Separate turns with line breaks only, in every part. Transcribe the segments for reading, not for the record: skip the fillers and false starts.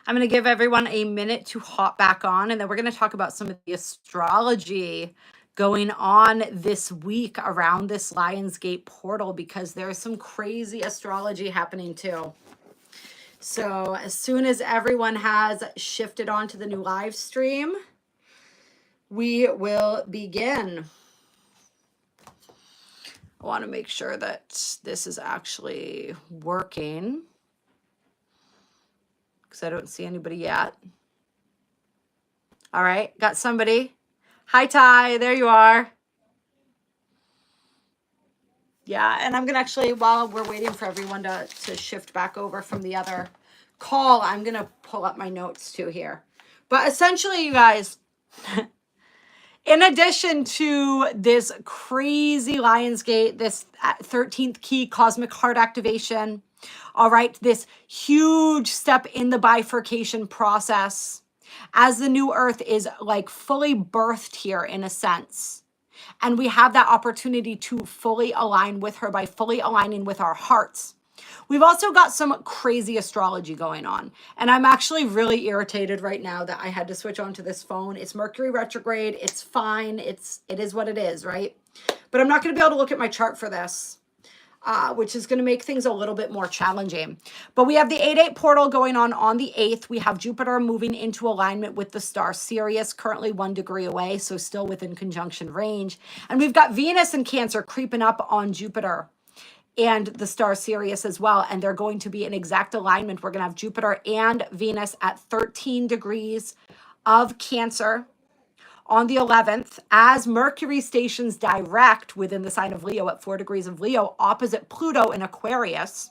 I'm going to give everyone a minute to hop back on, and then we're going to talk about some of the astrology going on this week around this Lionsgate portal, because there's some crazy astrology happening too. So as soon as everyone has shifted onto the new live stream, we will begin. I want to make sure that this is actually working, because I don't see anybody yet. All right, got somebody. Hi, Ty, there you are. Yeah, and I'm going to actually, while we're waiting for everyone to shift back over from the other call, I'm going to pull up my notes too here. But essentially, you guys, in addition to this crazy Lionsgate, this 13th key cosmic heart activation, all right, this huge step in the bifurcation process, as the new earth is like fully birthed here in a sense. And we have that opportunity to fully align with her by fully aligning with our hearts. We've also got some crazy astrology going on. And I'm actually really irritated right now that I had to switch onto this phone. It's Mercury retrograde. It's fine. It is what it is, right? But I'm not going to be able to look at my chart for this, which is going to make things a little bit more challenging. But we have the 8-8 portal going on the 8th. We have Jupiter moving into alignment with the star Sirius, currently 1 degree away, so still within conjunction range. And we've got Venus in Cancer creeping up on Jupiter and the star Sirius as well. And they're going to be in exact alignment. We're going to have Jupiter and Venus at 13 degrees of Cancer on the 11th, as Mercury stations direct within the sign of Leo at 4 degrees of Leo, opposite Pluto in Aquarius.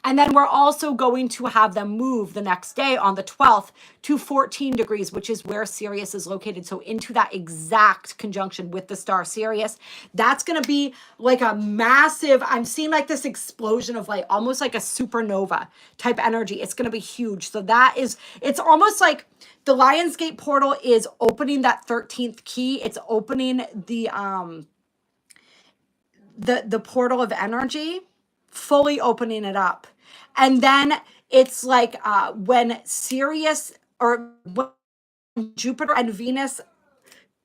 And then we're also going to have them move the next day on the 12th to 14 degrees, which is where Sirius is located. So into that exact conjunction with the star Sirius. That's going to be like a massive, I'm seeing like this explosion of like almost like a supernova type energy. It's going to be huge. So that is, it's almost like the Lionsgate portal is opening that 13th key. It's opening the portal of energy, fully opening it up. And then it's like when Sirius or when Jupiter and Venus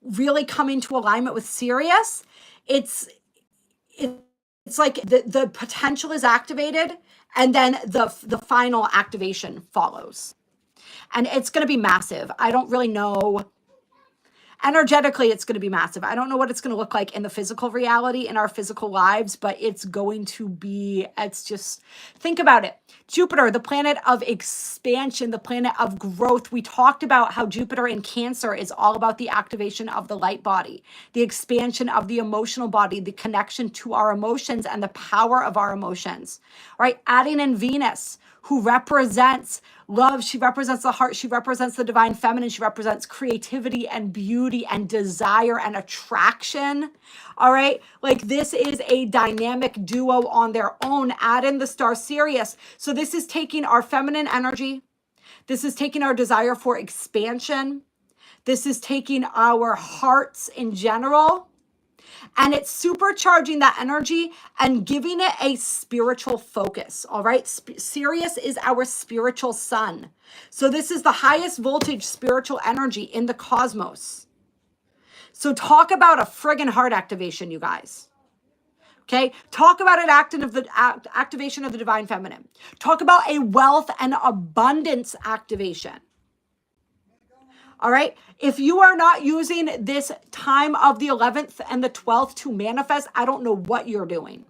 really come into alignment with Sirius, it's like the potential is activated, and then the final activation follows. And it's going to be massive. I don't really know. Energetically, it's going to be massive. I don't know what it's going to look like in the physical reality, in our physical lives, but it's going to be, it's just, think about it. Jupiter, the planet of expansion, the planet of growth. We talked about how Jupiter in Cancer is all about the activation of the light body, the expansion of the emotional body, the connection to our emotions and the power of our emotions, right? Adding in Venus, who represents love. She represents the heart. She represents the divine feminine. She represents creativity and beauty and desire and attraction. All right. Like this is a dynamic duo on their own. Add in the star Sirius. So this is taking our feminine energy. This is taking our desire for expansion. This is taking our hearts in general. And it's supercharging that energy and giving it a spiritual focus, all right? Sirius is our spiritual sun. So this is the highest voltage spiritual energy in the cosmos. So talk about a friggin' heart activation, you guys. Okay? Talk about an activation of the divine feminine. Talk about a wealth and abundance activation. All right. If you are not using this time of the 11th and the 12th to manifest, I don't know what you're doing.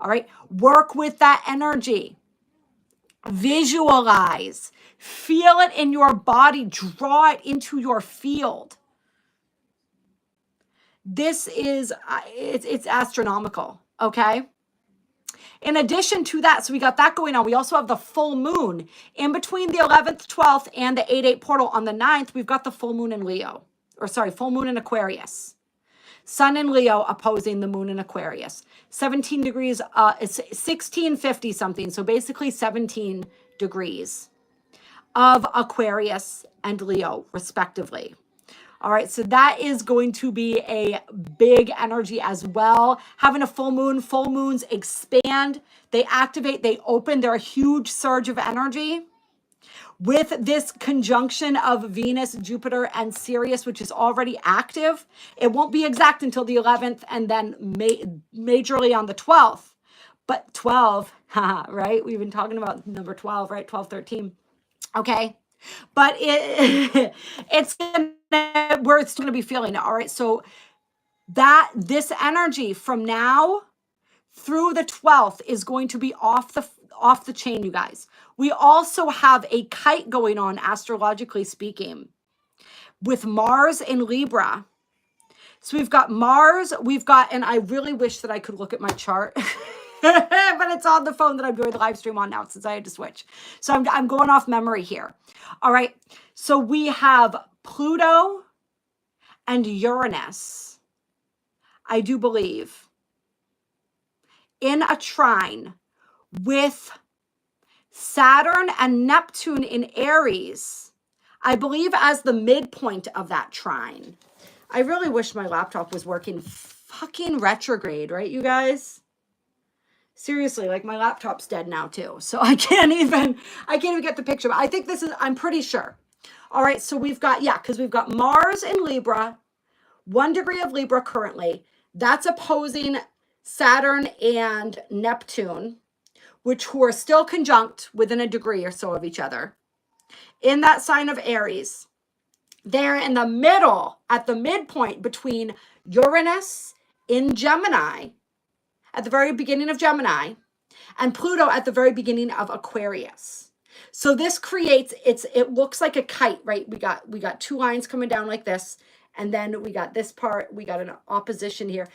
All right. Work with that energy. Visualize. Feel it in your body. Draw it into your field. This is, it's astronomical. Okay. In addition to that, so we got that going on. We also have the full moon in between the 11th, 12th, and the 8-8 portal on the 9th. We've got the full moon in Leo, full moon in Aquarius. Sun in Leo opposing the moon in Aquarius. 17 degrees, it's 1650 something. So basically 17 degrees of Aquarius and Leo respectively. All right, so that is going to be a big energy as well. Having a full moons expand, they activate, they open, they're a huge surge of energy. with this conjunction of Venus, Jupiter, and Sirius, which is already active. It won't be exact until the 11th and then majorly on the 12th. But 12, right? We've been talking about number 12, right? 12, 13. Okay. But it's where it's going to be feeling. All right. So this energy from now through the 12th is going to be off the chain, you guys. We also have a kite going on, astrologically speaking, with Mars in Libra. So we've got Mars, and I really wish that I could look at my chart, but it's on the phone that I'm doing the live stream on now since I had to switch. So I'm going off memory here. All right. So we have Pluto and Uranus, I do believe, in a trine with Saturn and Neptune in Aries, I believe, as the midpoint of that trine. I really wish my laptop was working fucking retrograde, right, you guys? Seriously, like my laptop's dead now too. So I can't even get the picture. But I think I'm pretty sure. All right, so we've got, because we've got Mars in Libra, 1 degree of Libra currently. That's opposing Saturn and Neptune, who are still conjunct within a degree or so of each other, in that sign of Aries. They're in the middle, at the midpoint between Uranus in Gemini, at the very beginning of Gemini, and Pluto at the very beginning of Aquarius. So this creates, it looks like a kite, right? We got 2 lines coming down like this. And then we got this part, we got an opposition here.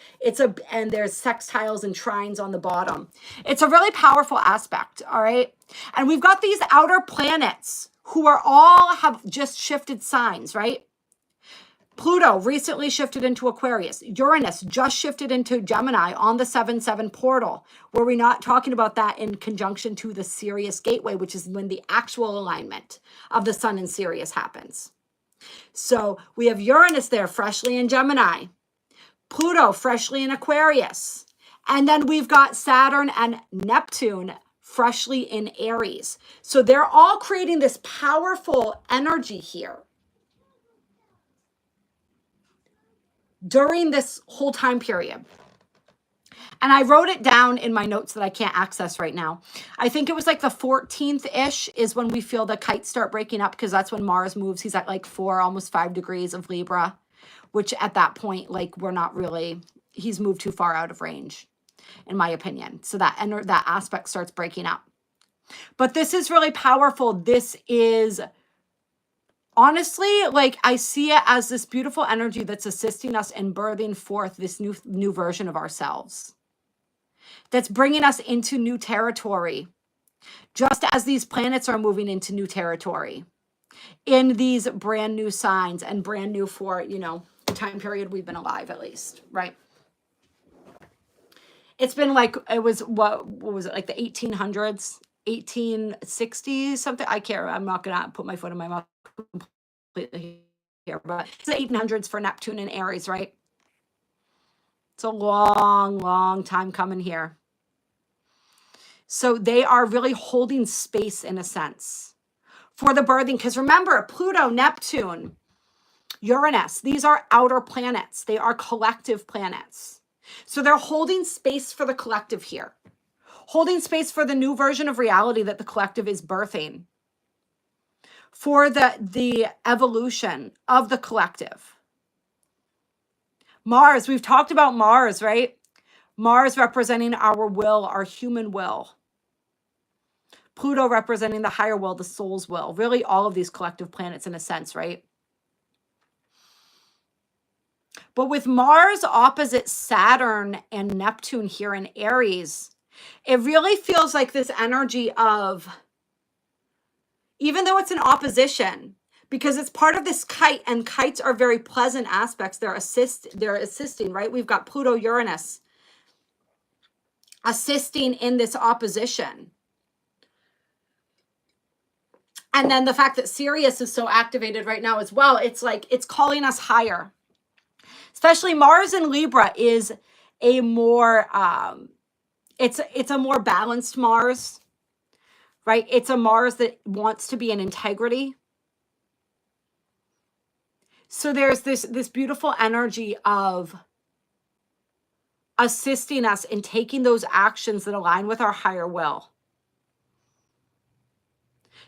And there's sextiles and trines on the bottom. It's a really powerful aspect, all right? And we've got these outer planets who have just shifted signs, right? Pluto recently shifted into Aquarius. Uranus just shifted into Gemini on the 7-7 portal, where we're not talking about that in conjunction to the Sirius gateway, which is when the actual alignment of the sun and Sirius happens. So we have Uranus there freshly in Gemini, Pluto freshly in Aquarius, and then we've got Saturn and Neptune freshly in Aries. So they're all creating this powerful energy here during this whole time period. And I wrote it down in my notes that I can't access right now. I think it was like the 14th-ish is when we feel the kites start breaking up, because that's when Mars moves. He's at like 4, almost 5 degrees of Libra, which at that point, like, he's moved too far out of range, in my opinion. So that aspect starts breaking up. But this is really powerful. This is, honestly, like, I see it as this beautiful energy that's assisting us in birthing forth this new version of ourselves. That's bringing us into new territory, just as these planets are moving into new territory in these brand new signs, and brand new for, the time period we've been alive, at least, right? It's been like, it was, what was it, like the 1800s, 1860s, something? I can't, I'm not going to put my foot in my mouth completely here, but it's the 1800s for Neptune and Aries, right? It's a long, long time coming here. So they are really holding space in a sense for the birthing. Because remember, Pluto, Neptune, Uranus, these are outer planets. They are collective planets. So they're holding space for the collective here. Holding space for the new version of reality that the collective is birthing. For the evolution of the collective. Mars, we've talked about Mars, right? Mars representing our will, our human will. Pluto representing the higher will, the soul's will. Really all of these collective planets in a sense, right? But with Mars opposite Saturn and Neptune here in Aries, it really feels like this energy of, even though it's an opposition, because it's part of this kite, and kites are very pleasant aspects. They're assisting, right? We've got Pluto, Uranus assisting in this opposition. And then the fact that Sirius is so activated right now as well, it's like, it's calling us higher. Especially Mars in Libra is a more, it's a more balanced Mars. right? It's a Mars that wants to be in integrity. So there's this beautiful energy of assisting us in taking those actions that align with our higher will.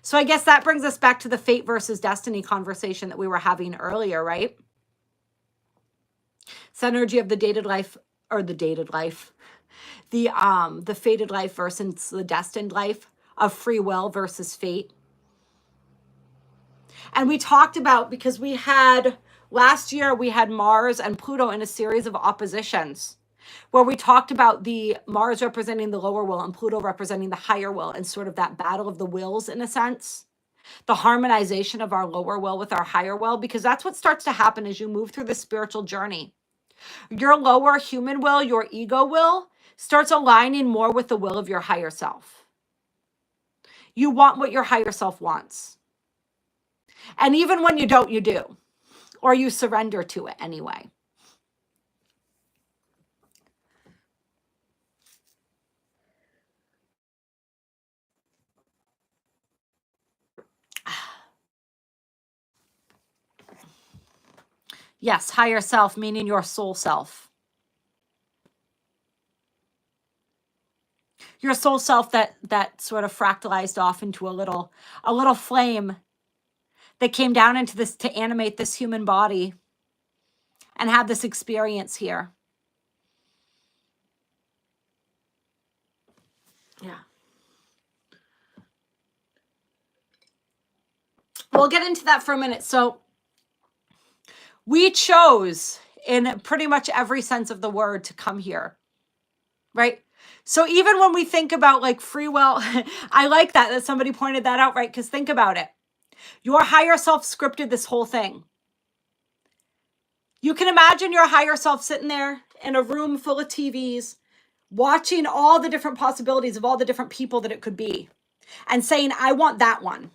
So I guess that brings us back to the fate versus destiny conversation that we were having earlier, right? It's energy of the dated life, or the dated life, the fated life versus the destined life, of free will versus fate. And we talked about, because we had last year, we had Mars and Pluto in a series of oppositions, where we talked about the Mars representing the lower will and Pluto representing the higher will, and sort of that battle of the wills in a sense, the harmonization of our lower will with our higher will, because that's what starts to happen as you move through the spiritual journey. Your lower human will, your ego will, starts aligning more with the will of your higher self. You want what your higher self wants. And even when you don't, you do, or you surrender to it anyway. Yes, higher self, meaning your soul self. Your soul self that sort of fractalized off into a little flame that came down into this to animate this human body and have this experience here. Yeah. We'll get into that for a minute. So we chose, in pretty much every sense of the word, to come here, right? So even when we think about like free will, I like that somebody pointed that out, right? Because think about it. Your higher self scripted this whole thing. You can imagine your higher self sitting there in a room full of TVs, watching all the different possibilities of all the different people that it could be, and saying, I want that one.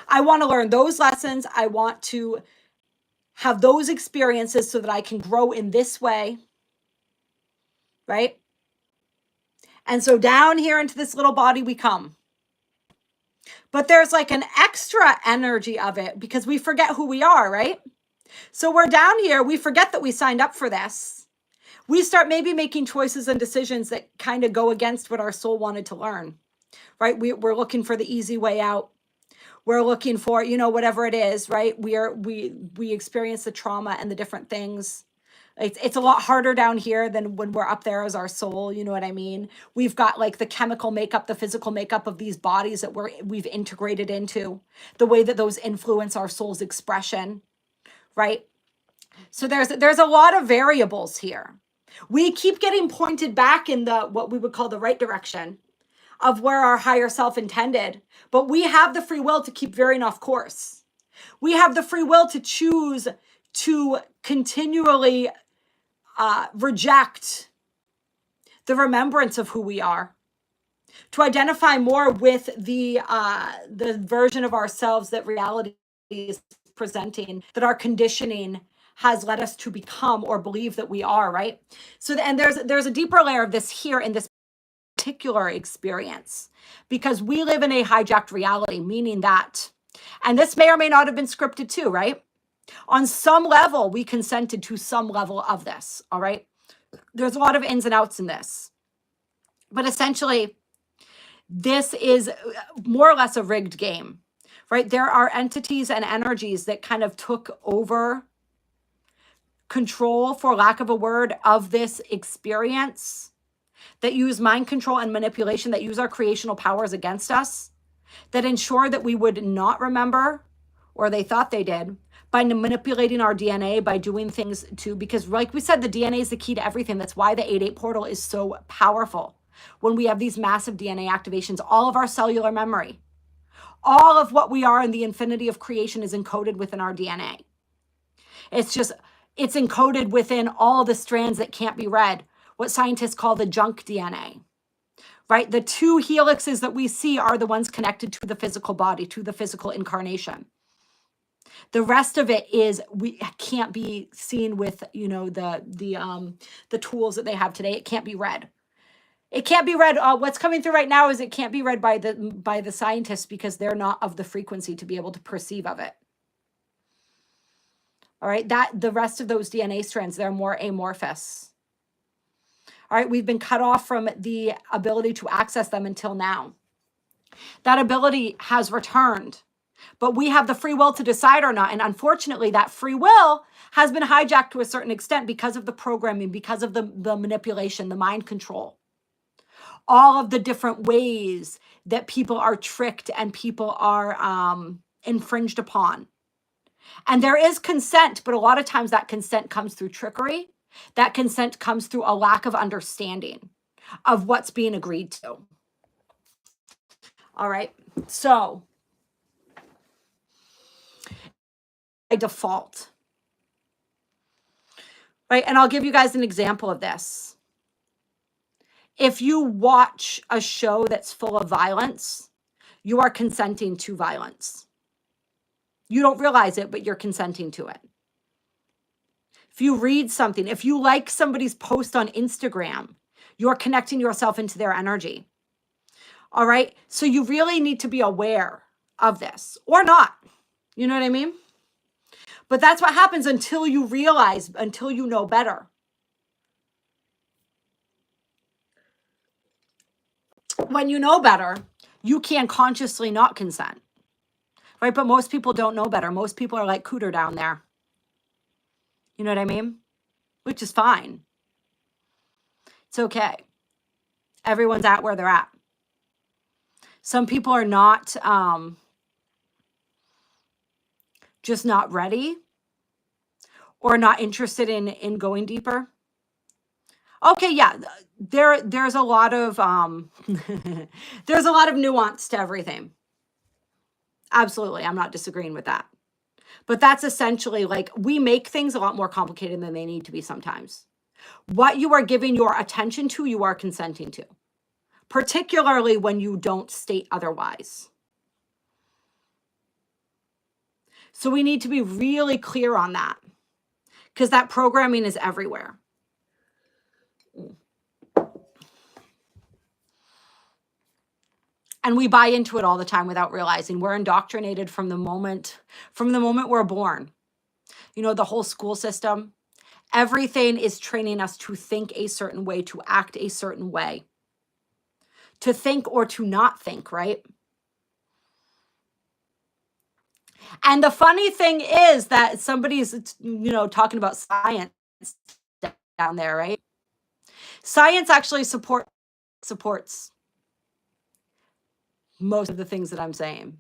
I want to learn those lessons. I want to have those experiences so that I can grow in this way, right? And so down here into this little body we come. But there's like an extra energy of it because we forget who we are, right? So we're down here, we forget that we signed up for this. We start maybe making choices and decisions that kind of go against what our soul wanted to learn, right? We're looking for the easy way out. We're looking for, whatever it is, right? We experience the trauma and the different things. It's a lot harder down here than when we're up there as our soul. You know what I mean? We've got like the chemical makeup, the physical makeup of these bodies that we've integrated into, the way that those influence our soul's expression, right? So there's a lot of variables here. We keep getting pointed back in what we would call the right direction of where our higher self intended, but we have the free will to keep veering off course. We have the free will to choose to continually reject the remembrance of who we are, to identify more with the version of ourselves that reality is presenting, that our conditioning has led us to become or believe that we are, right? So, and there's a deeper layer of this here in this particular experience, because we live in a hijacked reality, meaning that, and this may or may not have been scripted too, right? On some level, we consented to some level of this, all right? There's a lot of ins and outs in this. But essentially, this is more or less a rigged game, right? There are entities and energies that kind of took over control, for lack of a word, of this experience, that use mind control and manipulation, that use our creational powers against us, that ensure that we would not remember, or they thought they did, by manipulating our DNA, by doing things because like we said, the DNA is the key to everything. That's why the 8-8 portal is so powerful. When we have these massive DNA activations, all of our cellular memory, all of what we are in the infinity of creation is encoded within our DNA. It's encoded within all the strands that can't be read, what scientists call the junk DNA, right? The 2 helixes that we see are the ones connected to the physical body, to the physical incarnation. The rest of it we can't be seen with, the tools that they have today. It can't be read. It can't be read. What's coming through right now is it can't be read by the scientists because they're not of the frequency to be able to perceive of it. All right, that the rest of those DNA strands, they're more amorphous. All right, we've been cut off from the ability to access them until now. That ability has returned, but we have the free will to decide or not. And unfortunately, that free will has been hijacked to a certain extent because of the programming, because of the manipulation, the mind control, all of the different ways that people are tricked and people are infringed upon. And there is consent, but a lot of times that consent comes through trickery. That consent comes through a lack of understanding of what's being agreed to. All right. So by default, right? And I'll give you guys an example of this. If you watch a show that's full of violence, you are consenting to violence. You don't realize it, but you're consenting to it. If you read something, if you like somebody's post on Instagram, you're connecting yourself into their energy. All right. So you really need to be aware of this or not. You know what I mean? But that's what happens until you realize, until you know better. When you know better, you can consciously not consent. Right? But most people don't know better. Most people are like Cooter down there. You know what I mean? Which is fine. It's okay. Everyone's at where they're at. Some people are not, just not ready or not interested in going deeper. Okay, yeah, there's a lot of there's a lot of nuance to everything. Absolutely, I'm not disagreeing with that. But that's essentially like we make things a lot more complicated than they need to be sometimes. What you are giving your attention to, you are consenting to, particularly when you don't state otherwise. So we need to be really clear on that because that programming is everywhere. And we buy into it all the time without realizing. We're indoctrinated from the moment we're born. You know, the whole school system, everything is training us to think a certain way, to act a certain way, to think or to not think, right? And the funny thing is that somebody's, you know, talking about science down there, right? Science actually supports most of the things that I'm saying.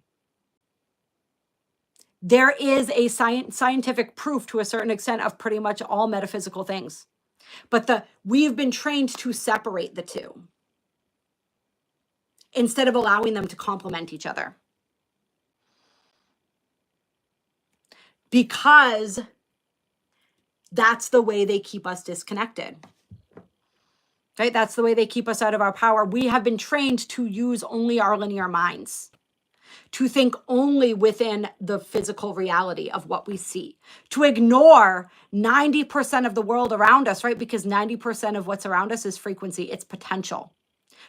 There is a scientific proof to a certain extent of pretty much all metaphysical things. But we've been trained to separate the two instead of allowing them to complement each other. Because that's the way they keep us disconnected. Right? That's the way they keep us out of our power. We have been trained to use only our linear minds, to think only within the physical reality of what we see, to ignore 90% of the world around us, right? Because 90% of what's around us is frequency, it's potential,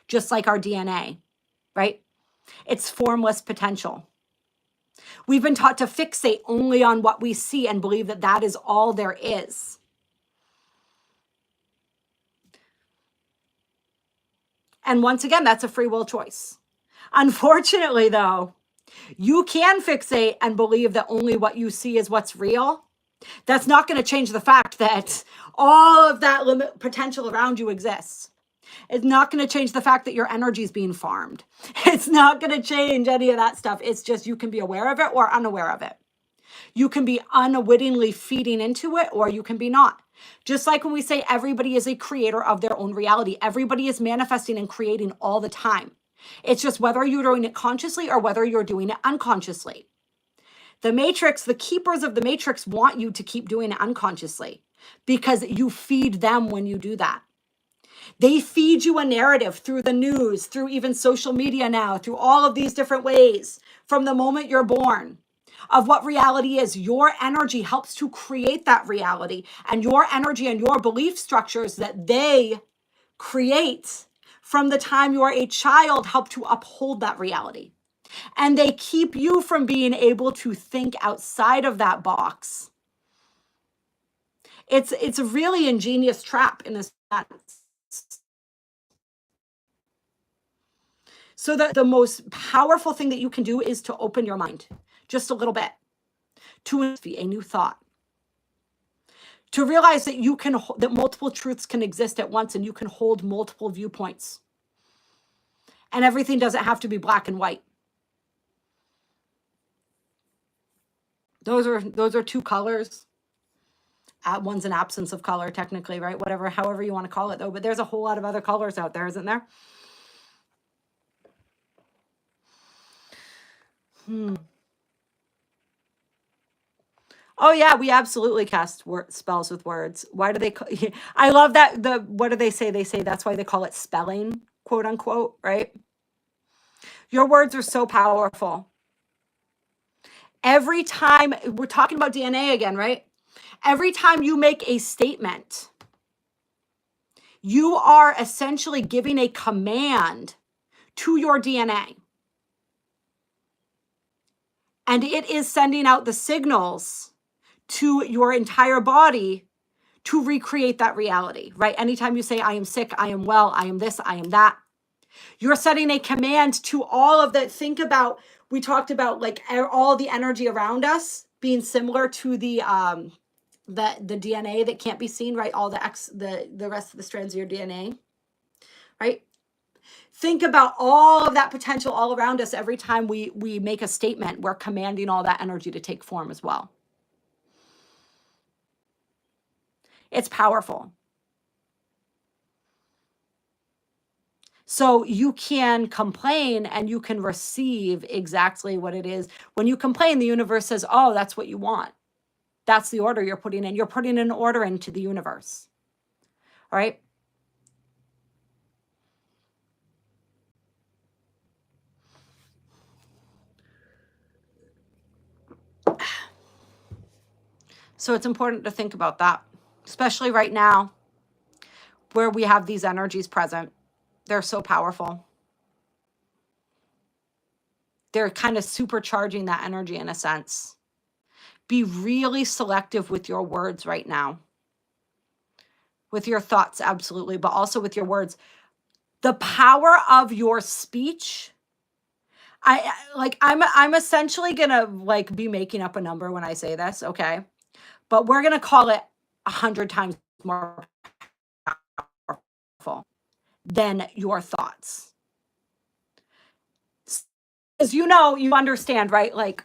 just like our DNA, right? It's formless potential. We've been taught to fixate only on what we see and believe that that is all there is. And once again, that's a free will choice. Unfortunately, though, you can fixate and believe that only what you see is what's real. That's not going to change the fact that all of that potential around you exists. It's not going to change the fact that your energy is being farmed. It's not going to change any of that stuff. It's just you can be aware of it or unaware of it. You can be unwittingly feeding into it or you can be not. Just like when we say everybody is a creator of their own reality. Everybody is manifesting and creating all the time. It's just whether you're doing it consciously or whether you're doing it unconsciously. The matrix, the keepers of the matrix want you to keep doing it unconsciously because you feed them when you do that. They feed you a narrative through the news, through even social media now, through all of these different ways from the moment you're born of what reality is. Your energy helps to create that reality, and your energy and your belief structures that they create from the time you are a child help to uphold that reality. And they keep you from being able to think outside of that box. It's a really ingenious trap in a sense. So the most powerful thing that you can do is to open your mind just a little bit to a new thought. To realize that that multiple truths can exist at once and you can hold multiple viewpoints. And everything doesn't have to be black and white. Those are two colors. One's an absence of color, technically, right? However you want to call it, though. But there's a whole lot of other colors out there, isn't there? Oh yeah, we absolutely cast spells with words. Why do they I love that. What do they say? They say that's why they call it spelling, quote unquote, right? Your words are so powerful. Every time, we're talking about DNA again, right? Every time you make a statement, you are essentially giving a command to your DNA. And it is sending out the signals to your entire body to recreate that reality, right? Anytime you say, I am sick, I am well, I am this, I am that, you're setting a command to all of that. Think about, we talked about like all the energy around us being similar to the DNA that can't be seen, right? All the rest of the strands of your DNA, right? Think about all of that potential all around us. Every time we make a statement, we're commanding all that energy to take form as well. It's powerful. So you can complain and you can receive exactly what it is. When you complain, the universe says, oh, that's what you want. That's the order you're putting in. You're putting an order into the universe. All right. So it's important to think about that, especially right now where we have these energies present. They're so powerful. They're kind of supercharging that energy in a sense. Be really selective with your words right now. With your thoughts, absolutely, but also with your words. The power of your speech. I'm essentially gonna like be making up a number when I say this, okay? But we're gonna call it 100 times more powerful than your thoughts. As you know, you understand, right? Like,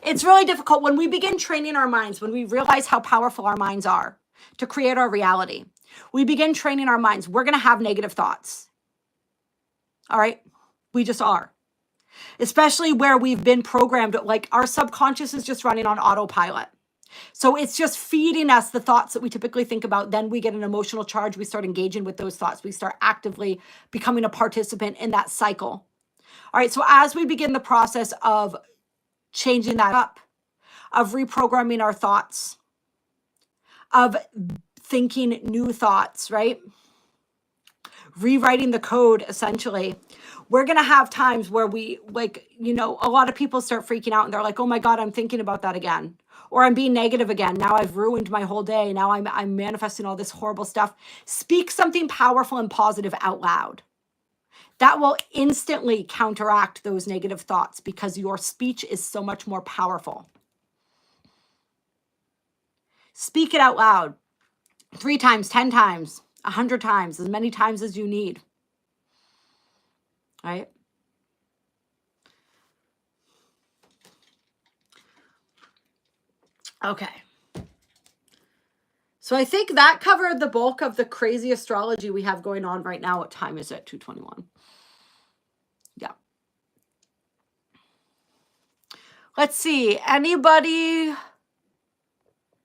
it's really difficult when we begin training our minds, when we realize how powerful our minds are to create our reality. We begin training our minds. We're going to have negative thoughts. All right? We just are. Especially where we've been programmed, like our subconscious is just running on autopilot. So it's just feeding us the thoughts that we typically think about. Then we get an emotional charge. We start engaging with those thoughts. We start actively becoming a participant in that cycle. All right. So as we begin the process of changing that up, of reprogramming our thoughts, of thinking new thoughts, right? Rewriting the code, essentially. We're going to have times where we, like, you know, a lot of people start freaking out and they're like, oh my God, I'm thinking about that again. Or I'm being negative again. Now I've ruined my whole day. Now I'm manifesting all this horrible stuff. Speak something powerful and positive out loud. That will instantly counteract those negative thoughts because your speech is so much more powerful. Speak it out loud 3 times, 10 times, 100 times, as many times as you need. Right? Okay. So I think that covered the bulk of the crazy astrology we have going on right now. What time is it? 2:21. Yeah. Let's see. Anybody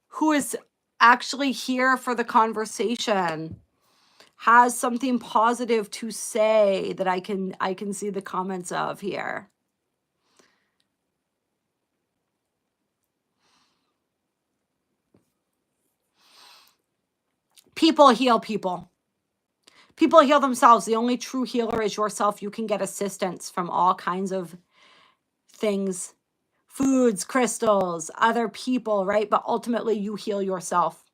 who is actually here for the conversation has something positive to say that I can see the comments of here. People heal people. People heal themselves. The only true healer is yourself. You can get assistance from all kinds of things, foods, crystals, other people, right? But ultimately you heal yourself.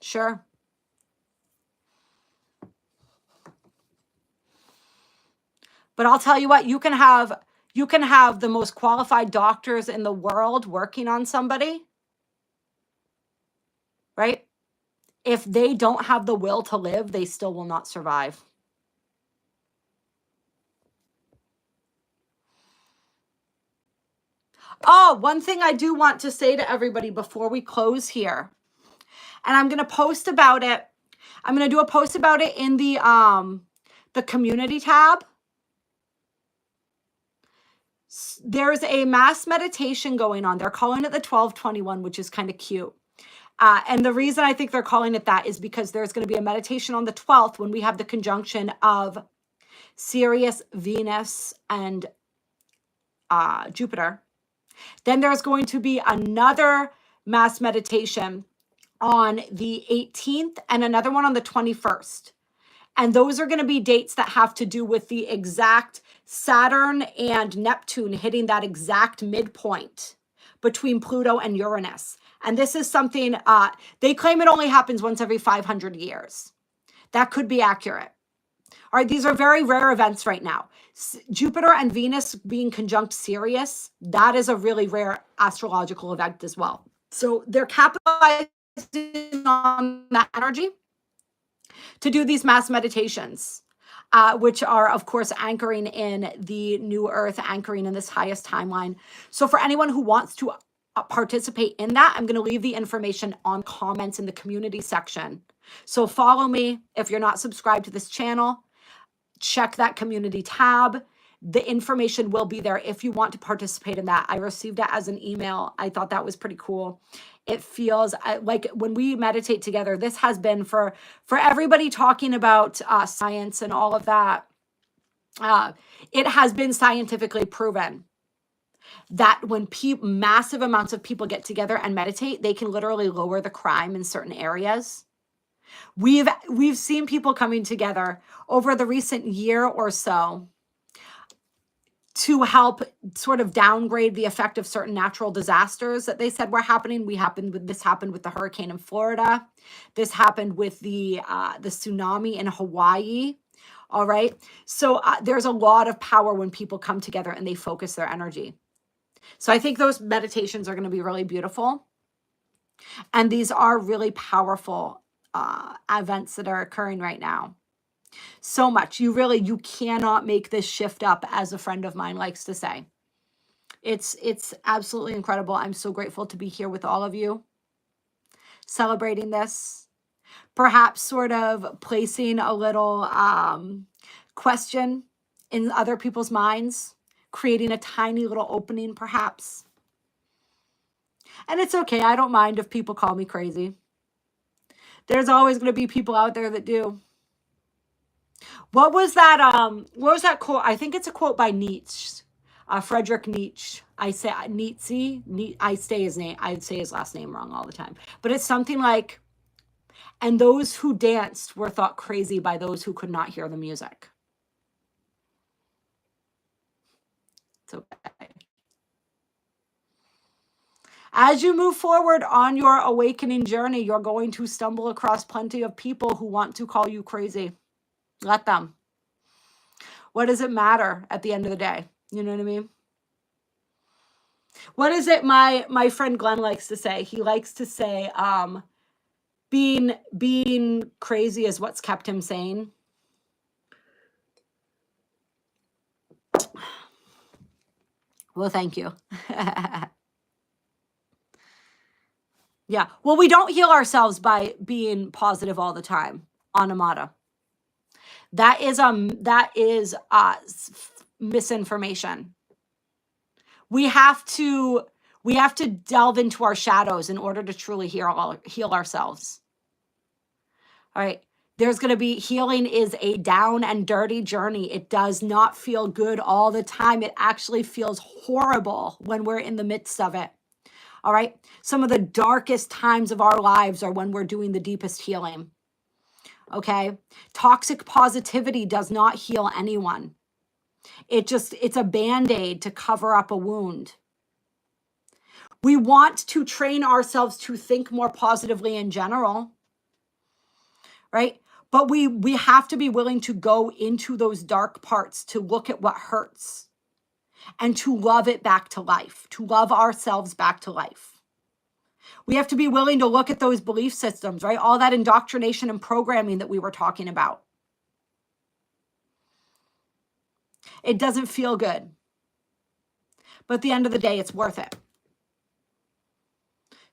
Sure. But I'll tell you what, you can have the most qualified doctors in the world working on somebody, right? If they don't have the will to live, they still will not survive. Oh, one thing I do want to say to everybody before we close here, and I'm going to post about it. I'm going to do a post about it in the community tab. There's a mass meditation going on. They're calling it the 1221, which is kind of cute. And the reason I think they're calling it that is because there's going to be a meditation on the 12th when we have the conjunction of Sirius, Venus, and Jupiter. Then there's going to be another mass meditation on the 18th and another one on the 21st. And those are going to be dates that have to do with the exact Saturn and Neptune hitting that exact midpoint between Pluto and Uranus. And this is something, they claim it only happens once every 500 years. That could be accurate. All right, these are very rare events right now. Jupiter and Venus being conjunct Sirius, that is a really rare astrological event as well. So they're capitalizing on that energy to do these mass meditations, which are, of course, anchoring in the new earth, anchoring in this highest timeline. So for anyone who wants to participate in that, I'm going to leave the information on comments in the community section. So follow me. If you're not subscribed to this channel, check that community tab. The information will be there if you want to participate in that. I received it as an email. I thought that was pretty cool. It feels like when we meditate together, this has been for everybody talking about science and all of that. It has been scientifically proven that when massive amounts of people get together and meditate, they can literally lower the crime in certain areas. We've seen people coming together over the recent year or so to help sort of downgrade the effect of certain natural disasters that they said were happening. This happened with the hurricane in Florida. This happened with the tsunami in Hawaii. All right. So there's a lot of power when people come together and they focus their energy. So I think those meditations are going to be really beautiful. And these are really powerful events that are occurring right now. So much. You cannot make this shift up, as a friend of mine likes to say. It's absolutely incredible. I'm so grateful to be here with all of you, celebrating this, perhaps sort of placing a little question in other people's minds, creating a tiny little opening, perhaps. And it's okay. I don't mind if people call me crazy. There's always going to be people out there that do. What was that quote? I think it's a quote by Nietzsche, Friedrich Nietzsche. I say Nietzsche. I say his last name wrong all the time. But it's something like, and those who danced were thought crazy by those who could not hear the music. It's okay. As you move forward on your awakening journey, you're going to stumble across plenty of people who want to call you crazy. Let them. What does it matter at the end of the day? You know what I mean? What is it my friend Glenn likes to say? He likes to say, being crazy is what's kept him sane. Well, thank you. Yeah. Well, we don't heal ourselves by being positive all the time. Anamata. That is misinformation. We have to delve into our shadows in order to truly heal ourselves. All right. There's going to be healing is a down and dirty journey. It does not feel good all the time. It actually feels horrible when we're in the midst of it. All right. Some of the darkest times of our lives are when we're doing the deepest healing. Okay. Toxic positivity does not heal anyone. It's a band-aid to cover up a wound. We want to train ourselves to think more positively in general, right? But we have to be willing to go into those dark parts to look at what hurts and to love it back to life, to love ourselves back to life. We have to be willing to look at those belief systems, right? All that indoctrination and programming that we were talking about. It doesn't feel good. But at the end of the day, it's worth it.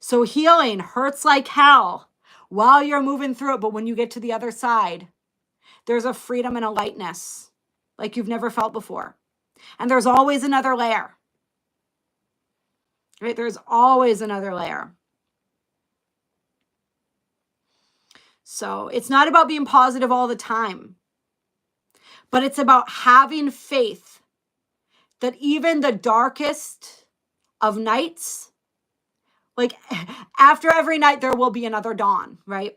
So healing hurts like hell while you're moving through it. But when you get to the other side, there's a freedom and a lightness like you've never felt before. And there's always another layer. Right? There's always another layer. So it's not about being positive all the time, but it's about having faith that even the darkest of nights, like after every night, there will be another dawn, right?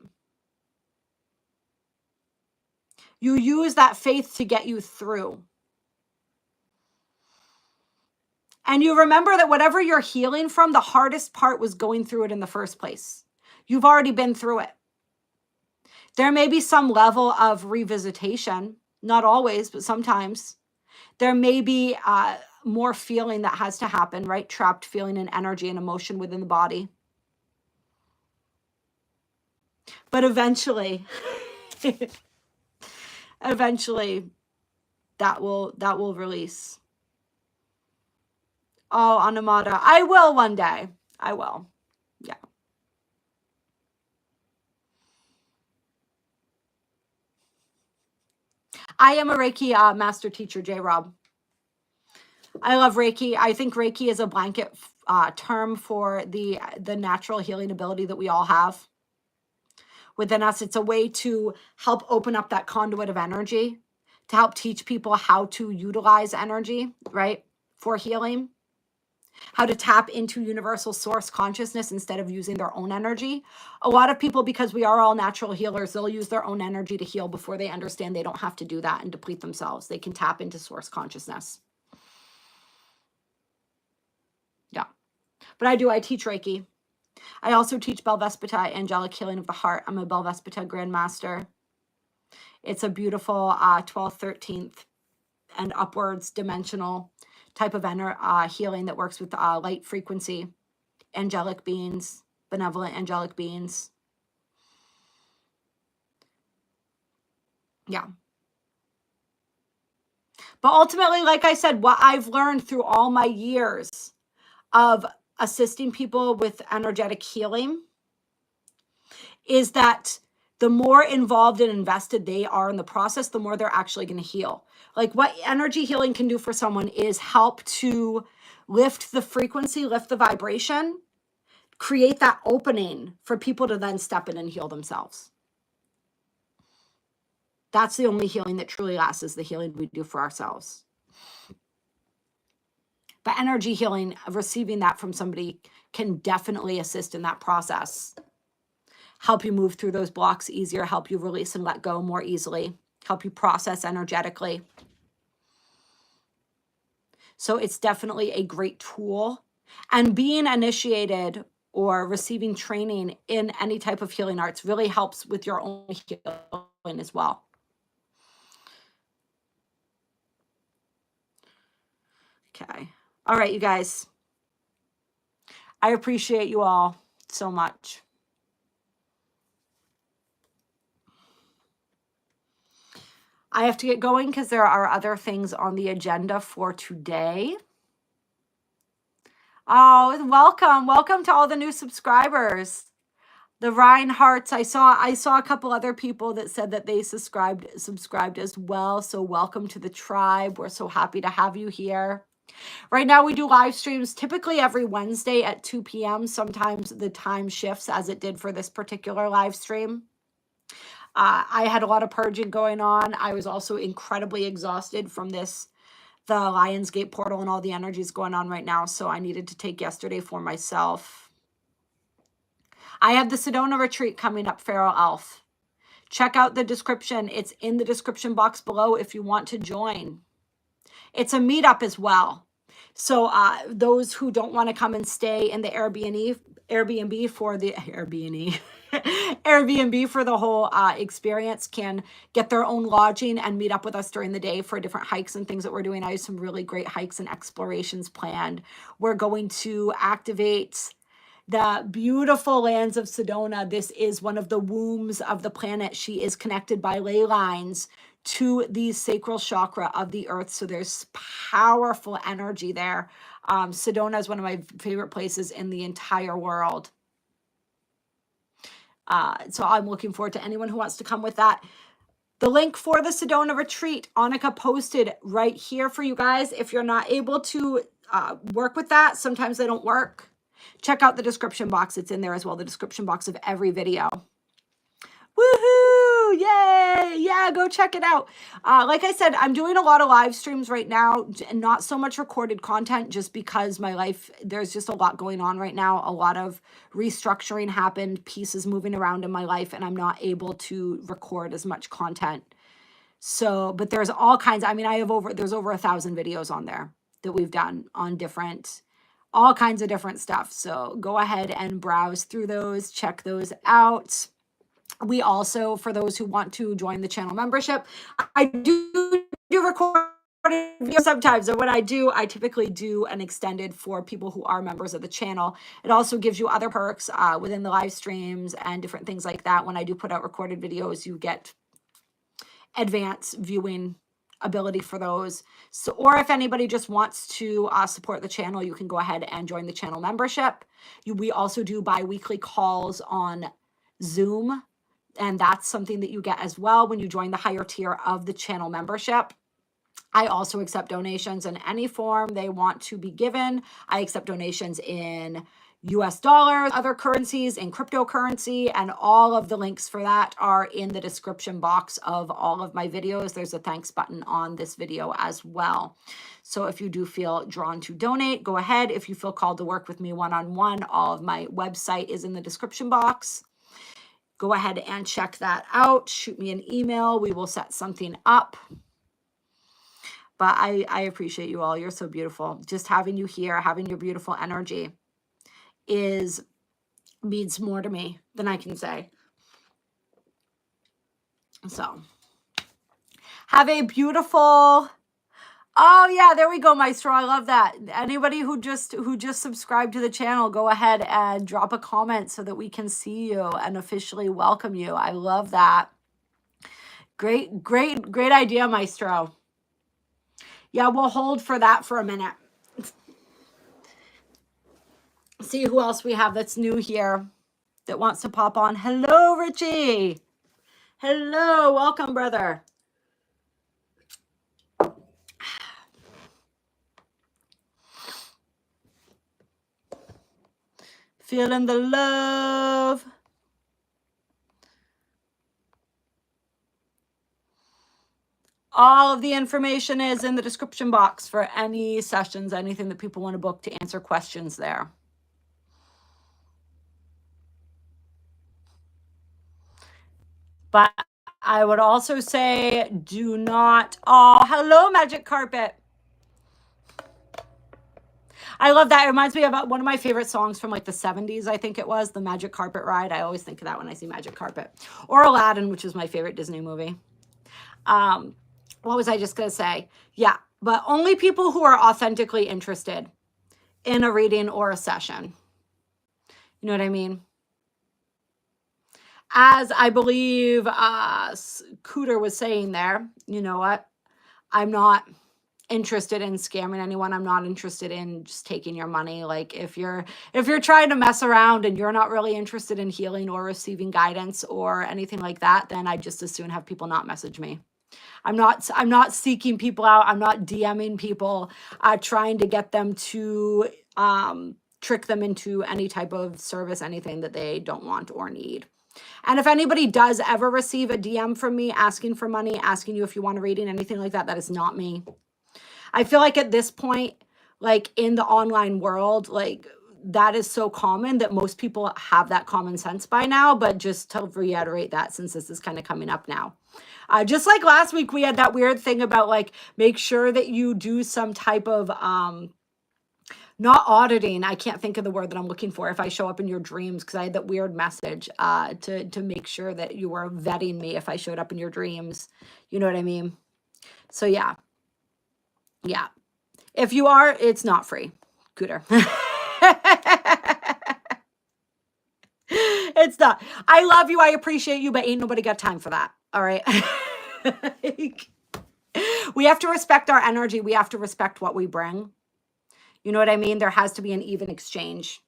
You use that faith to get you through. And you remember that whatever you're healing from, the hardest part was going through it in the first place. You've already been through it. There may be some level of revisitation, not always, but sometimes. There may be more feeling that has to happen, right? Trapped feeling and energy and emotion within the body. But eventually, eventually that will release. Oh, Anamata, I will one day. I will. Yeah. I am a Reiki master teacher, J-Rob. I love Reiki. I think Reiki is a blanket term for the natural healing ability that we all have within us. It's a way to help open up that conduit of energy, to help teach people how to utilize energy, right, for healing, how to tap into universal source consciousness instead of using their own energy. A lot of people, because we are all natural healers, they'll use their own energy to heal before they understand they don't have to do that and deplete themselves. They can tap into source consciousness. Yeah. But I teach Reiki. I also teach Belvespita, angelic healing of the heart. I'm a Belvespita grandmaster. It's a beautiful 12th, 13th, and upwards dimensional type of healing that works with light frequency, angelic beings, benevolent angelic beings. Yeah. But ultimately, like I said, what I've learned through all my years of assisting people with energetic healing is that the more involved and invested they are in the process, the more they're actually going to heal. Like what energy healing can do for someone is help to lift the frequency, lift the vibration, create that opening for people to then step in and heal themselves. That's the only healing that truly lasts, is the healing we do for ourselves. But energy healing, receiving that from somebody, can definitely assist in that process. Help you move through those blocks easier, help you release and let go more easily, help you process energetically. So it's definitely a great tool. And being initiated or receiving training in any type of healing arts really helps with your own healing as well. Okay. All right, you guys. I appreciate you all so much. I have to get going because there are other things on the agenda for today. Oh, welcome. Welcome to all the new subscribers. The Reinhardts, I saw a couple other people that said that they subscribed as well. So welcome to the tribe. We're so happy to have you here. Right now we do live streams typically every Wednesday at 2 p.m. Sometimes the time shifts, as it did for this particular live stream. I had a lot of purging going on. I was also incredibly exhausted from the Lionsgate portal and all the energies going on right now. So I needed to take yesterday for myself. I have the Sedona retreat coming up, Feral Elf. Check out the description. It's in the description box below if you want to join. It's a meetup as well. So those who don't want to come and stay in the Airbnb for the Airbnb for the whole experience can get their own lodging and meet up with us during the day for different hikes and things that we're doing. I have some really great hikes and explorations planned. We're going to activate the beautiful lands of Sedona. This is one of the wombs of the planet. She is connected by ley lines to the sacral chakra of the earth. So there's powerful energy there. Sedona is one of my favorite places in the entire world. So I'm looking forward to anyone who wants to come with that. The link for the Sedona retreat, Annika posted right here for you guys. If you're not able to work with that, sometimes they don't work. Check out the description box. It's in there as well, the description box of every video. Woohoo! Yay! Yeah, go check it out. Like I said, I'm doing a lot of live streams right now, and not so much recorded content just because my life, there's just a lot going on right now. A lot of restructuring happened, pieces moving around in my life, and I'm not able to record as much content. So, but there's all kinds, I mean, there's over 1,000 videos on there that we've done on all kinds of different stuff. So go ahead and browse through those, check those out. We also, for those who want to join the channel membership, I do record videos sometimes. And when I do, I typically do an extended for people who are members of the channel. It also gives you other perks within the live streams and different things like that. When I do put out recorded videos, you get advanced viewing ability for those. So, or if anybody just wants to support the channel, you can go ahead and join the channel membership. We also do bi-weekly calls on Zoom. And that's something that you get as well when you join the higher tier of the channel membership. I also accept donations in any form they want to be given. I accept donations in US dollars, other currencies, and cryptocurrency, and all of the links for that are in the description box of all of my videos. There's a thanks button on this video as well. So if you do feel drawn to donate, go ahead. If you feel called to work with me one-on-one, all of my website is in the description box. Go ahead and check that out. Shoot me an email. We will set something up. But I appreciate you all. You're so beautiful. Just having you here, having your beautiful energy means more to me than I can say. So have a beautiful... Oh yeah, there we go, Maestro. I love that. Anybody who just subscribed to the channel, go ahead and drop a comment so that we can see you and officially welcome you. I love that. Great idea, Maestro. Yeah, we'll hold for that for a minute. See who else we have that's new here that wants to pop on. Hello, Richie. Hello, welcome, brother. Feeling the love. All of the information is in the description box for any sessions, anything that people want to book to answer questions there. But I would also say do not... Oh, hello, Magic Carpet. I love that. It reminds me of one of my favorite songs from like the 70s, I think it was, the Magic Carpet Ride. I always think of that when I see Magic Carpet. Or Aladdin, which is my favorite Disney movie. What was I just going to say? Yeah, but only people who are authentically interested in a reading or a session. You know what I mean? As I believe Cooter was saying there, you know what? I'm not interested in scamming anyone. I'm not interested in just taking your money. Like if you're trying to mess around and you're not really interested in healing or receiving guidance or anything like that, then I just as soon have people not message me. I'm not seeking people out. I'm not DMing people, trying to get them to trick them into any type of service, anything that they don't want or need. And if anybody does ever receive a DM from me asking for money, asking you if you want a reading, anything like that, that is not me. I feel like at this point, like in the online world, like that is so common that most people have that common sense by now, but just to reiterate that since this is kind of coming up now. Just like last week, we had that weird thing about like, make sure that you do some type of, not auditing. I can't think of the word that I'm looking for if I show up in your dreams, because I had that weird message to make sure that you were vetting me if I showed up in your dreams. You know what I mean? So yeah. Yeah. If you are, it's not free. Cooter. It's not. I love you. I appreciate you, but ain't nobody got time for that. All right. We have to respect our energy. We have to respect what we bring. You know what I mean? There has to be an even exchange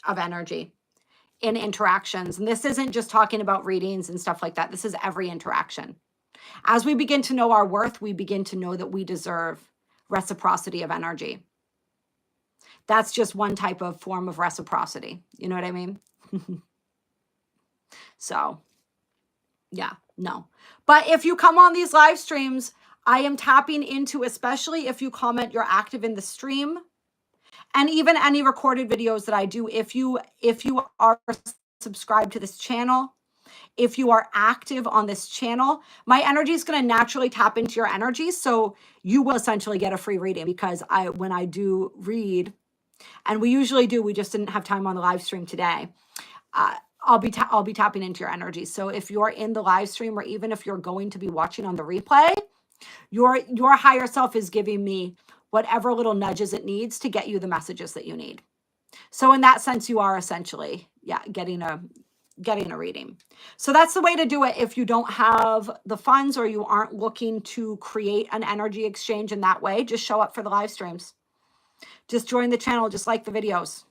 of energy in interactions. And this isn't just talking about readings and stuff like that. This is every interaction. As we begin to know our worth, we begin to know that we deserve reciprocity of energy. That's just one type of form of reciprocity. You know what I mean? So, yeah, no. But if you come on these live streams, I am tapping into, especially if you comment, you're active in the stream, and even any recorded videos that I do. If you are subscribed to this channel, if you are active on this channel, my energy is going to naturally tap into your energy. So you will essentially get a free reading, because when I do read, and we usually do, we just didn't have time on the live stream today. I'll be tapping into your energy. So if you're in the live stream, or even if you're going to be watching on the replay, your higher self is giving me whatever little nudges it needs to get you the messages that you need. So in that sense, you are essentially, yeah, getting a reading. So that's the way to do it. If you don't have the funds, or you aren't looking to create an energy exchange in that way, just show up for the live streams. Just join the channel, just like the videos.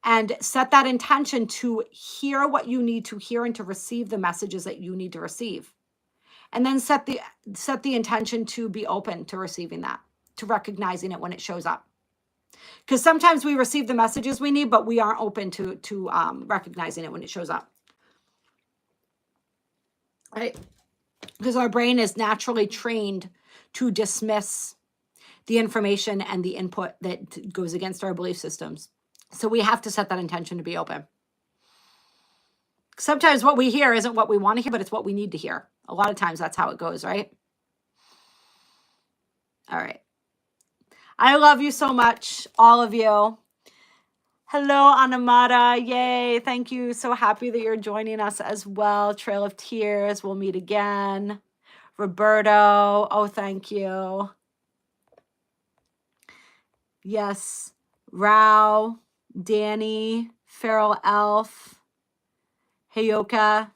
And set that intention to hear what you need to hear and to receive the messages that you need to receive. And then set the intention to be open to receiving that, to recognizing it when it shows up. Because sometimes we receive the messages we need, but we aren't open to recognizing it when it shows up. Right? Because our brain is naturally trained to dismiss the information and the input that goes against our belief systems. So we have to set that intention to be open. Sometimes what we hear isn't what we want to hear, but it's what we need to hear. A lot of times that's how it goes, right? All right. I love you so much, all of you. Hello, Anamata. Yay. Thank you. So happy that you're joining us as well. Trail of Tears. We'll meet again. Roberto. Oh, thank you. Yes. Rao. Danny. Feral Elf. Heyoka.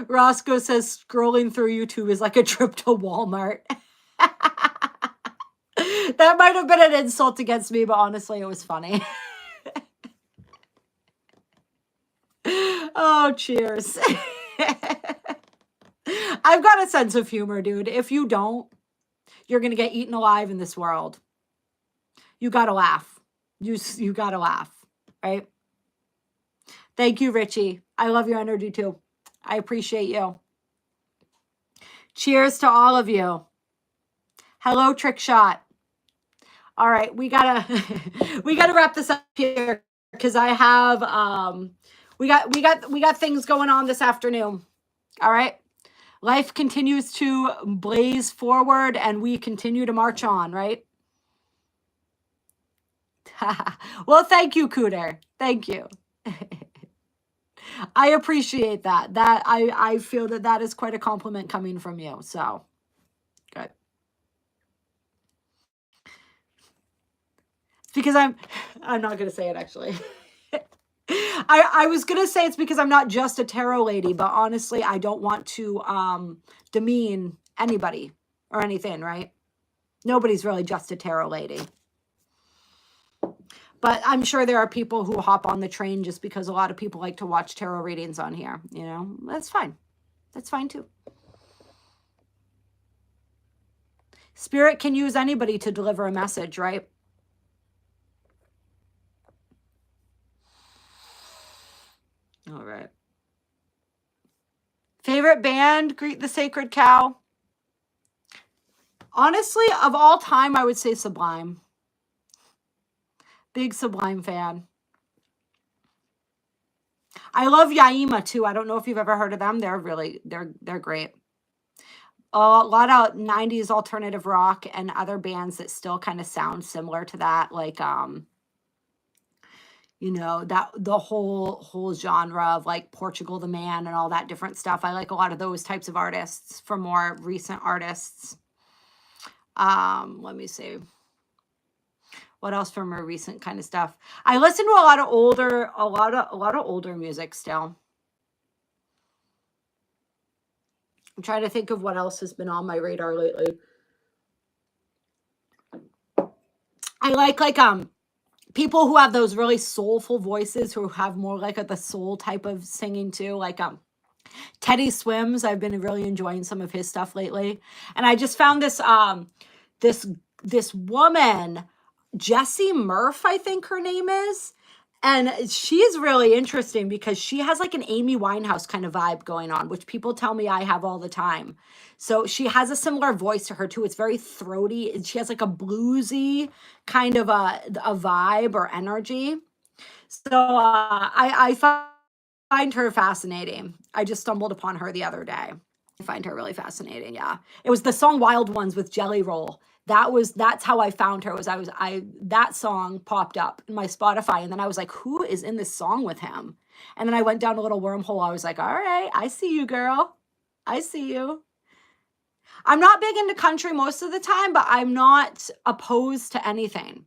Roscoe says scrolling through YouTube is like a trip to Walmart. That might have been an insult against me, but honestly, it was funny. Oh, cheers. I've got a sense of humor, dude. If you don't, you're going to get eaten alive in this world. You got to laugh. You got to laugh, right? Thank you, Richie. I love your energy too. I appreciate you. Cheers to all of you. Hello, Trick Shot. All right, we gotta wrap this up here, because I have we got things going on this afternoon. All right, life continues to blaze forward, and we continue to march on. Right. Well, thank you, Cooter. Thank you. I appreciate that. I feel that is quite a compliment coming from you. So good. It's because I'm not going to say it, actually. I was going to say it's because I'm not just a tarot lady, but honestly, I don't want to demean anybody or anything, right? Nobody's really just a tarot lady. But I'm sure there are people who hop on the train just because a lot of people like to watch tarot readings on here. You know, that's fine. That's fine too. Spirit can use anybody to deliver a message, right? All right. Favorite band, Greet the Sacred Cow. Honestly, of all time, I would say Sublime. Big Sublime fan. I love Yaima too. I don't know if you've ever heard of them. They're great. A lot of 90s alternative rock and other bands that still kind of sound similar to that, like you know, that the whole genre of like Portugal the Man and all that different stuff. I like a lot of those types of artists for more recent artists. Let me see. What else from more recent kind of stuff? I listen to a lot of older music still. I'm trying to think of what else has been on my radar lately. I like people who have those really soulful voices, who have more like the soul type of singing too, like Teddy Swims. I've been really enjoying some of his stuff lately. And I just found this woman, Jessie Murph, I think her name is. And she's really interesting because she has like an Amy Winehouse kind of vibe going on, which people tell me I have all the time. So she has a similar voice to her too. It's very throaty. And she has like a bluesy kind of a vibe or energy. So I find her fascinating. I just stumbled upon her the other day. I find her really fascinating. Yeah. It was the song Wild Ones with Jelly Roll. That's how I found her. That song popped up in my Spotify, and then I was like, who is in this song with him? And then I went down a little wormhole. I was like, all right, I see you, girl. I see you. I'm not big into country most of the time, but I'm not opposed to anything.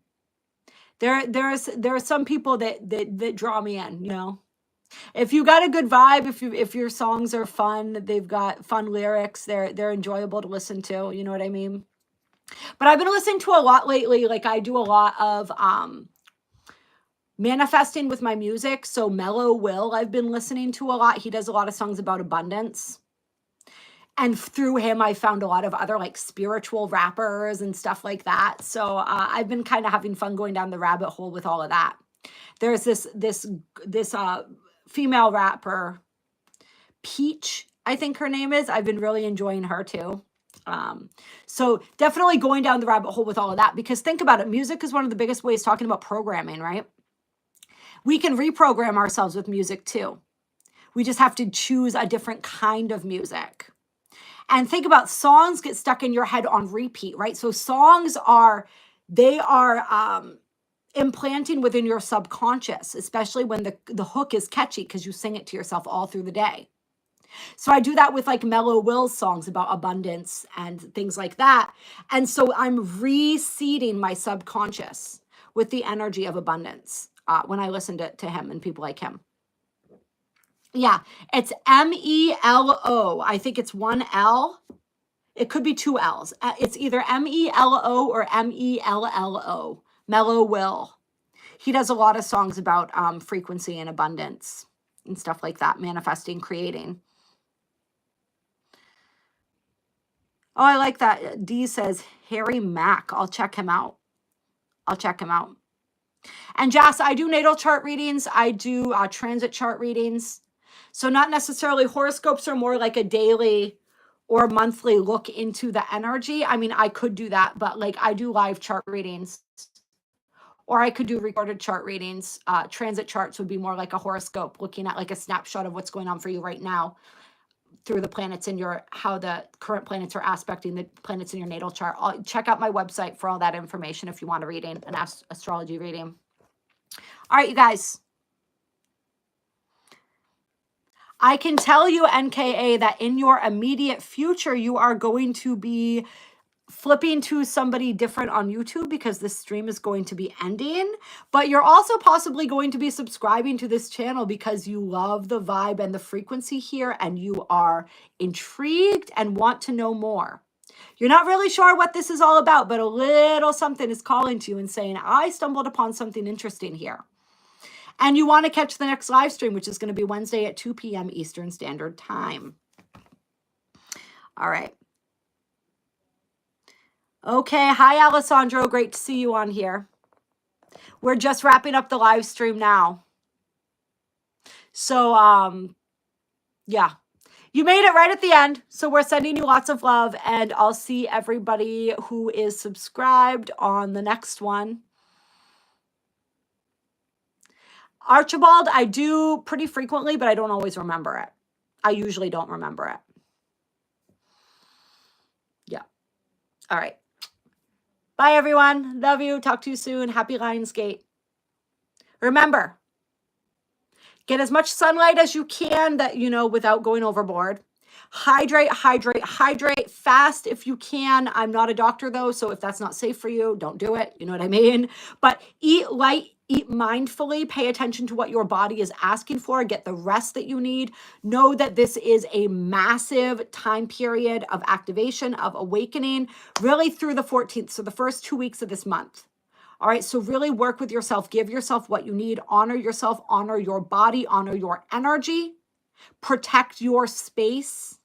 There are some people that draw me in, you know. If you got a good vibe, if your songs are fun, they've got fun lyrics, they're enjoyable to listen to, you know what I mean? But I've been listening to a lot lately. Like I do a lot of manifesting with my music. So Mellow Will, I've been listening to a lot. He does a lot of songs about abundance. And through him, I found a lot of other like spiritual rappers and stuff like that. So I've been kind of having fun going down the rabbit hole with all of that. There's this female rapper, Peach, I think her name is. I've been really enjoying her too. So definitely going down the rabbit hole with all of that, because think about it. Music is one of the biggest ways talking about programming, right? We can reprogram ourselves with music too. We just have to choose a different kind of music. And think about songs get stuck in your head on repeat, right? So songs are implanting within your subconscious, especially when the hook is catchy because you sing it to yourself all through the day. So I do that with like Mellow Will's songs about abundance and things like that. And so I'm reseeding my subconscious with the energy of abundance when I listen to him and people like him. Yeah, it's MELO. I think it's one L. It could be two L's. It's either MELO or MELLO. Mellow Will. He does a lot of songs about frequency and abundance and stuff like that, manifesting, creating. Oh, I like that. D says Harry Mack. I'll check him out. And Jas, I do natal chart readings. I do transit chart readings. So not necessarily horoscopes, are more like a daily or monthly look into the energy. I mean, I could do that, but like I do live chart readings, or I could do recorded chart readings. Transit charts would be more like a horoscope, looking at like a snapshot of what's going on for you right now through the planets in how the current planets are aspecting the planets in your natal chart. I'll check out my website for all that information if you want a reading, an astrology reading. All right, you guys. I can tell you, NKA, that in your immediate future, you are going to be flipping to somebody different on YouTube because this stream is going to be ending. But you're also possibly going to be subscribing to this channel because you love the vibe and the frequency here and you are intrigued and want to know more. You're not really sure what this is all about, but a little something is calling to you and saying, I stumbled upon something interesting here. And you want to catch the next live stream, which is going to be Wednesday at 2 p.m. Eastern Standard Time. All right. Okay. Hi, Alessandro. Great to see you on here. We're just wrapping up the live stream now. So, yeah. You made it right at the end. So we're sending you lots of love, and I'll see everybody who is subscribed on the next one. Archibald, I do pretty frequently, but I don't always remember it. I usually don't remember it. Yeah. All right. Bye, everyone. Love you. Talk to you soon. Happy Lionsgate. Remember, get as much sunlight as you can that, without going overboard. Hydrate, hydrate, hydrate. Fast if you can. I'm not a doctor, though, so if that's not safe for you, don't do it. You know what I mean? But eat light, eat mindfully. Pay attention to what your body is asking for. Get the rest that you need. Know that this is a massive time period of activation, of awakening, really through the 14th, so the first 2 weeks of this month. All right, so really work with yourself. Give yourself what you need. Honor yourself. Honor your body. Honor your energy. Protect your space.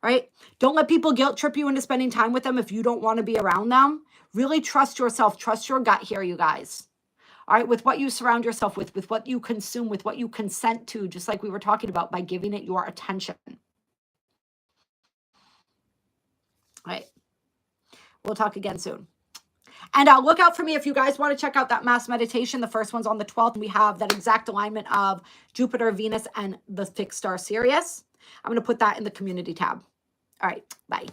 Right? Don't let people guilt trip you into spending time with them if you don't want to be around them. Really trust yourself. Trust your gut here, you guys. All right, with what you surround yourself with what you consume, with what you consent to, just like we were talking about, by giving it your attention. All right. We'll talk again soon. And look out for me if you guys want to check out that mass meditation. The first one's on the 12th. We have that exact alignment of Jupiter, Venus, and the fixed star Sirius. I'm going to put that in the community tab. All right. Bye.